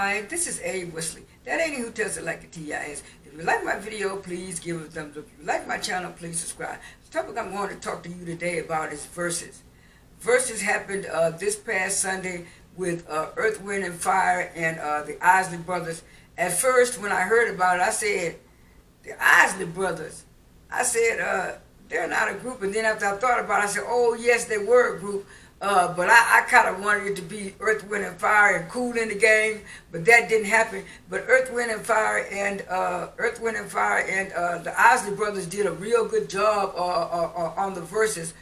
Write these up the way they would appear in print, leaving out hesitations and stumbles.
Hi, this is Abe Wesley. That ain't who tells it like a TIS. If you like my video, please give it a thumbs up. If you like my channel, please subscribe. The topic I'm going to talk to you today about is Verzuz. Verzuz happened this past Sunday with Earth, Wind, and Fire and the Isley Brothers. At first, when I heard about it, I said, the Isley Brothers. I said, they're not a group. And then after I thought about it, I said, oh, yes, they were a group. But I kind of wanted it to be Earth, Wind, and Fire and Cool in the Gang, but that didn't happen. But Earth, Wind, and Fire and the Isley Brothers did a real good job on the Verzuz.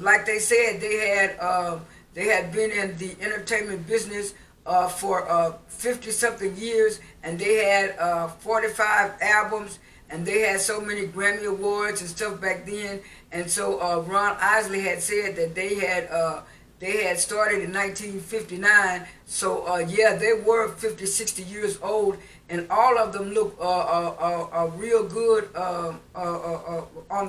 Like they said, they had been in the entertainment business for 50-something years, and they had 45 albums. And they had so many Grammy Awards and stuff back then. And so Ron Isley had said that they had started in 1959. So yeah, they were 50, 60 years old, and all of them look real good on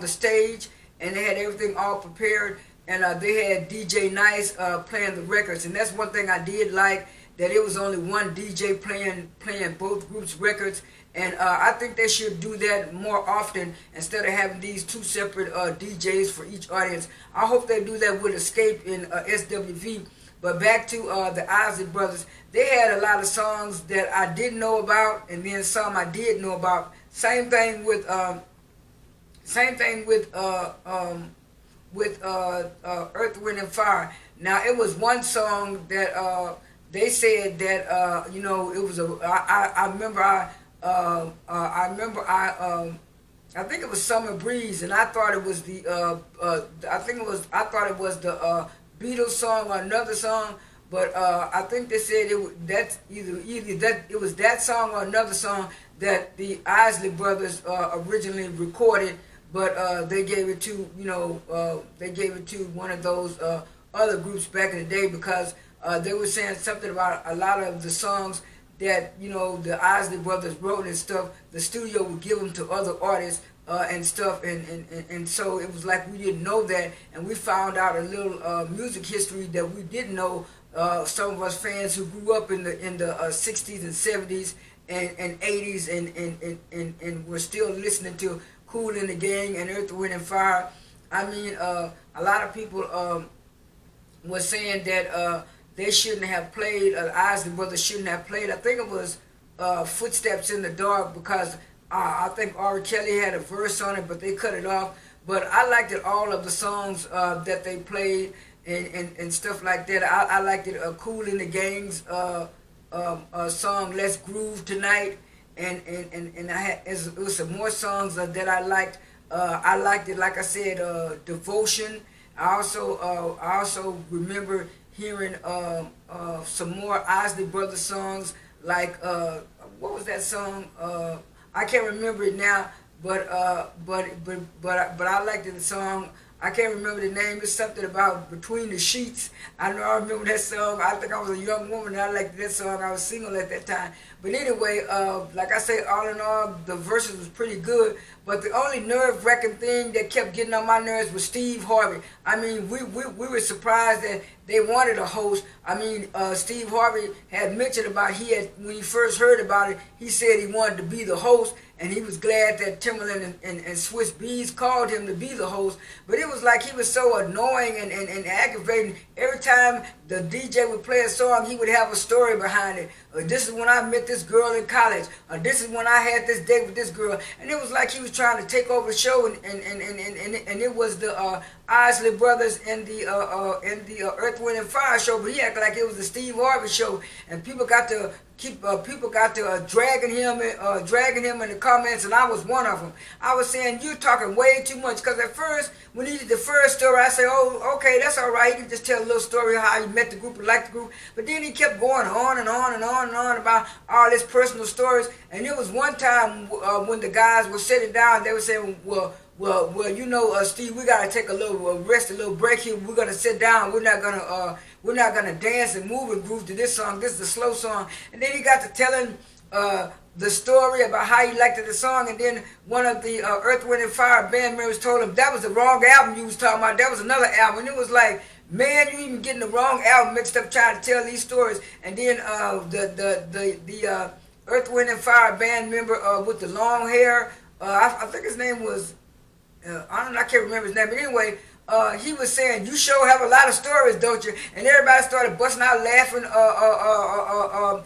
the stage, and they had everything all prepared. And they had DJ Nice playing the records, and that's one thing I did like, that it was only one DJ playing both groups' records. And I think they should do that more often instead of having these two separate DJs for each audience. I hope they do that with Escape in SWV. But back to the Isley Brothers, they had a lot of songs that I didn't know about, and then some I did know about. Same thing with Earth, Wind, and Fire. Now it was one song that they said that you know, it was a. I think it was Summer Breeze, and I thought it was the I thought it was the Beatles song or another song, but I think they said that's either that it was that song or another song that the Isley Brothers originally recorded, but they gave it to, you know, they gave it to one of those other groups back in the day, because they were saying something about a lot of the songs that, you know, the Isley Brothers wrote and stuff, the studio would give them to other artists and stuff, and so it was like we didn't know that, and we found out a little music history that we didn't know. Some of us fans who grew up in the 60s and 70s and 80s and were still listening to Cool in the Gang and Earth, Wind, and Fire. I mean, a lot of people were saying that they shouldn't have played, Isley Brothers shouldn't have played. I think it was Footsteps in the Dark, because I think R. Kelly had a verse on it, but they cut it off. But I liked it, all of the songs that they played and stuff like that. I liked it, Cool in the Gang's song, Let's Groove Tonight. And it was some more songs that I liked. I liked it, like I said, Devotion. I also remember hearing some more Isley Brothers songs, like what was that song? I can't remember it now, but I liked the song. I can't remember the name. It's something about Between the Sheets. I know I remember that song. I think I was a young woman and I liked that song. I was single at that time. But anyway, like I say, all in all, the Verzuz was pretty good. But the only nerve-wracking thing that kept getting on my nerves was Steve Harvey. I mean, we were surprised that they wanted a host. I mean, Steve Harvey had mentioned about, when he first heard about it, he said he wanted to be the host, and he was glad that Timberland and Swiss Beats called him to be the host. But it was like he was so annoying and aggravating. Every time the DJ would play a song, he would have a story behind it. This is when I met this girl in college. This is when I had this date with this girl. And it was like he was trying to take over the show, and it was the Isley Brothers and the Earth, Wind, and Fire show, but he acted like it was the Steve Harvey show, and people got to dragging him in the comments, and I was one of them. I was saying, you talking way too much, because at first, when he did the first story, I said, oh, okay, that's all right. He can just tell a little story of how he met the group and liked the group. But then he kept going on and on and on and on about all his personal stories. And it was one time when the guys were sitting down, they were saying, well, you know, Steve, we gotta take a little rest, a little break here. We're gonna sit down. We're not gonna dance and move and groove to this song. This is a slow song. And then he got to telling the story about how he liked the song, and then one of the Earth, Wind, and Fire band members told him that was the wrong album you was talking about. That was another album. And it was like, Man, you even getting the wrong album mixed up trying to tell these stories. And then the Earth, Wind and Fire band member with the long hair, I think his name was I don't know, I can't remember his name, but anyway, he was saying, "You sure have a lot of stories, don't you?" And everybody started busting out laughing, on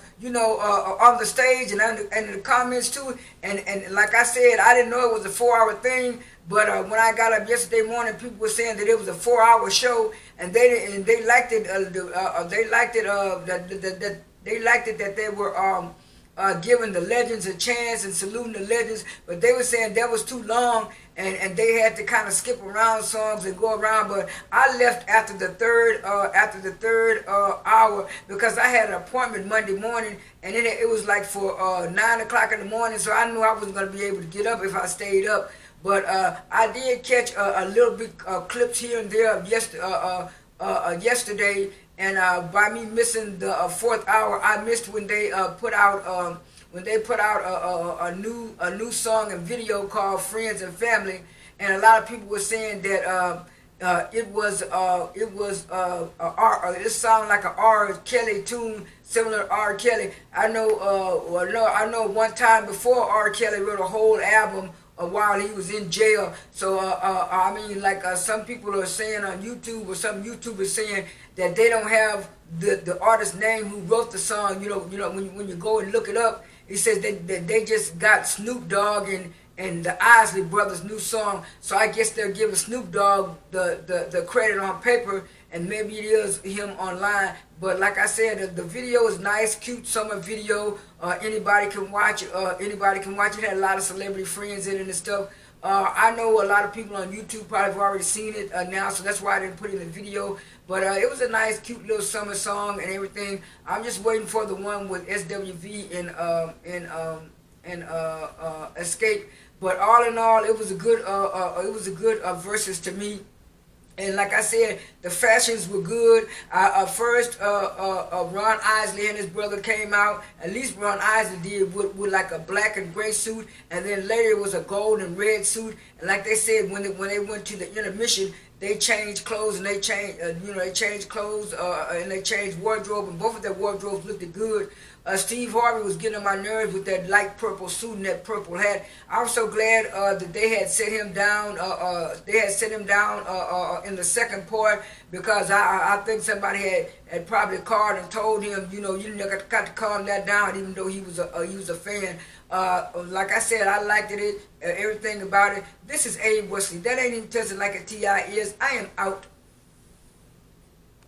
the stage and in the comments too. And like I said, I didn't know it was a 4-hour thing. But when I got up yesterday morning, people were saying that it was a 4-hour show, and they liked it. They liked it. They liked it that they were giving the legends a chance and saluting the legends, but they were saying that was too long, and they had to kind of skip around songs and go around. But I left after the third hour because I had an appointment Monday morning, and then it was like for 9 o'clock in the morning, so I knew I wasn't going to be able to get up if I stayed up. But I did catch a little bit clips here and there of yesterday. And by me missing the 4th hour, I missed when they put out a new song and video called "Friends and Family," and a lot of people were saying that it sounded like an R. Kelly tune, similar to R. Kelly. I know one time before R. Kelly wrote a whole album while he was in jail. So I mean, like some people are saying on YouTube, or some YouTubers saying that they don't have the artist's name who wrote the song. When you go and look it up, it says that they just got Snoop Dogg and the Isley Brothers' new song. So I guess they're giving Snoop Dogg the credit on paper, and maybe it is him online. But like I said, the video is nice, cute summer video. Anybody can watch it. Anybody can watch it. It had a lot of celebrity friends in it and stuff. I know a lot of people on YouTube probably have already seen it now, so that's why I didn't put it in the video. But it was a nice, cute little summer song and everything. I'm just waiting for the one with SWV and Escape. But all in all, it was a good Verzuz to me. And like I said, the fashions were good. First, Ron Isley and his brother came out. At least Ron Isley did with like a black and gray suit, and then later it was a gold and red suit. And like they said, when they went to the intermission, they changed clothes and they changed and they changed wardrobe, and both of their wardrobes looked good. Steve Harvey was getting on my nerves with that light purple suit and that purple hat. I was so glad that they had set him down. In the second part, because I think somebody had probably called and told him, you got to calm that down, even though he was a fan. Like I said, I liked it, everything about it. This is Abe Wesley. That ain't even touching like a T.I. is. I am out.